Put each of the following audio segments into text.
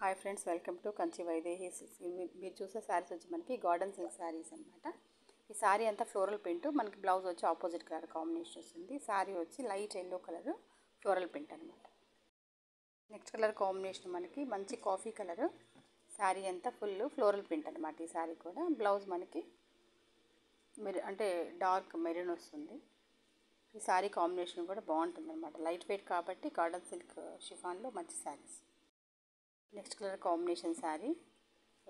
Hi friends, welcome to Kanchi Vaidehi silks. మీరు చూసే శారీస్ వచ్చి మనకి గార్డెన్ సిల్క్ శారీస్ అనమాట. ఈ శారీ అంతా ఫ్లోరల్ ప్రింట్, మనకి బ్లౌజ్ వచ్చి ఆపోజిట్ కలర్ కాంబినేషన్ వస్తుంది. శారీ వచ్చి light yellow colour floral print అనమాట. నెక్స్ట్ కలర్ కాంబినేషన్ మనకి మంచి కాఫీ కలర్. శారీ అంతా ఫుల్ ఫ్లోరల్ ప్రింట్ అనమాట. ఈ శారీ కూడా బ్లౌజ్ మనకి అంటే డార్క్ మెరూన్ వస్తుంది. ఈ శారీ కాంబినేషన్ కూడా బాగుంటుంది అనమాట. లైట్ వెయిట్ కాబట్టి గార్డెన్ సిల్క్ షిఫాన్లో మంచి saris. Next colour combination sari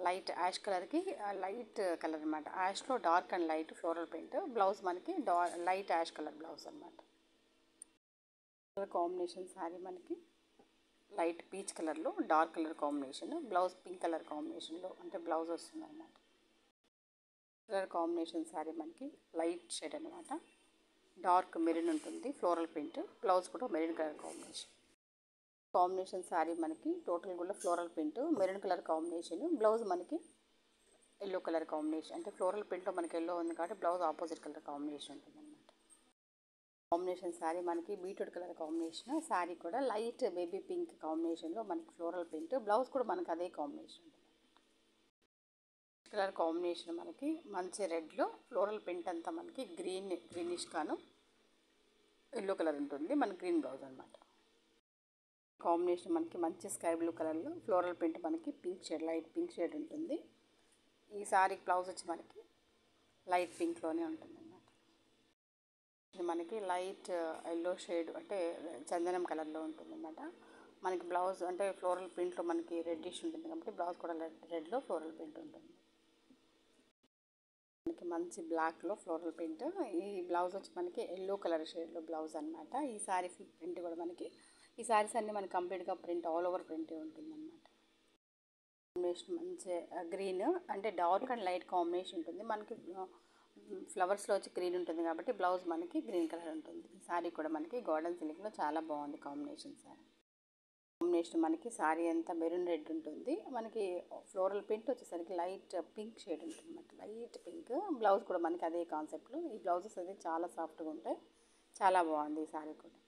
light ash కలర్కి లైట్ కలర్ అనమాట. యాష్లో dark and light floral print. Blouse మనకి లైట్ యాష్ కలర్ బ్లౌజ్ అనమాట. కలర్ కాంబినేషన్ శారీ మనకి లైట్ పీచ్ కలర్లో dark colour combination, blouse pink colour కాంబినేషన్లో అంటే బ్లౌజ్ వస్తుంది అనమాట. కలర్ కాంబినేషన్ శారీ మనకి లైట్ షేడ్ అనమాట. డార్క్ మెరూన్ ఉంటుంది ఫ్లోరల్ ప్రింట్. బ్లౌజ్ కూడా మెరూన్ కలర్ కాంబినేషన్ శారీ మనకి టోటల్ కూడా floral print, maroon colour combination. Blouse మనకి ఎల్లో కలర్ కాంబినేషన్, అంటే ఫ్లోరల్ ప్రింట్లో మనకి ఎల్లో ఉంది కాబట్టి బ్లౌజ్ ఆపోజిట్ కలర్ కాంబినేషన్ ఉంటుంది అనమాట. కాంబినేషన్ శారీ మనకి బీట్రూట్ కలర్ కాంబినేషన్. శారీ కూడా లైట్ బేబీ పింక్ కాంబినేషన్లో మనకి ఫ్లోరల్ ప్రింట్. బ్లౌజ్ కూడా మనకి అదే కాంబినేషన్ ఉంటుంది. కలర్ కాంబినేషన్ మనకి మంచి రెడ్లో ఫ్లోరల్ ప్రింట్ అంతా మనకి గ్రీనిష్ కాను ఎల్లో కలర్ ఉంటుంది. మనకి గ్రీన్ బ్లౌజ్ అనమాట. కాంబినేషన్ మనకి మంచి స్కై బ్లూ కలర్లో ఫ్లోరల్ ప్రింట్, మనకి pink shade light pink shade ఉంటుంది. ఈ శారీ బ్లౌజ్ వచ్చి మనకి లైట్ పింక్లోనే ఉంటుంది అన్నమాట. ఇది మనకి లైట్ ఎల్లో షేడ్ అంటే చందనం కలర్లో ఉంటుంది అన్నమాట. మనకి బ్లౌజ్ అంటే ఫ్లోరల్ ప్రింట్లో మనకి రెడ్డిష్ ఉంటుంది కాబట్టి బ్లౌజ్ కూడా రెడ్లో ఫ్లోరల్ ప్రింట్ ఉంటుంది. మనకి మంచి బ్లాక్లో ఫ్లోరల్ ప్రింట్. ఈ బ్లౌజ్ వచ్చి మనకి ఎల్లో కలర్ షేడ్లో బ్లౌజ్ అనమాట. ఈ శారీ ప్రింట్ కూడా మనకి ఈ శారీస్ అన్నీ మనకి కంప్లీట్గా ప్రింట్ ఆల్ ఓవర్ ప్రింటే ఉంటుంది అనమాట. కాంబినేషన్ మంచి గ్రీన్ అంటే డార్క్ అండ్ లైట్ కాంబినేషన్ ఉంటుంది. మనకి ఫ్లవర్స్లో వచ్చి గ్రీన్ ఉంటుంది కాబట్టి బ్లౌజ్ మనకి గ్రీన్ కలర్ ఉంటుంది. ఈ శారీ కూడా మనకి గార్డెన్ సిల్క్లో చాలా బాగుంది కాంబినేషన్. కాంబినేషన్ మనకి శారీ అంతా మెరూన్ రెడ్ ఉంటుంది. మనకి ఫ్లోరల్ ప్రింట్ వచ్చేసరికి లైట్ పింక్ షేడ్ ఉంటుంది అన్నమాట. Light pink. బ్లౌజ్ కూడా మనకి అదే కాన్సెప్ట్లో. ఈ బ్లౌజెస్ అయితే చాలా సాఫ్ట్గా ఉంటాయి, చాలా బాగుంది ఈ శారీ కూడా.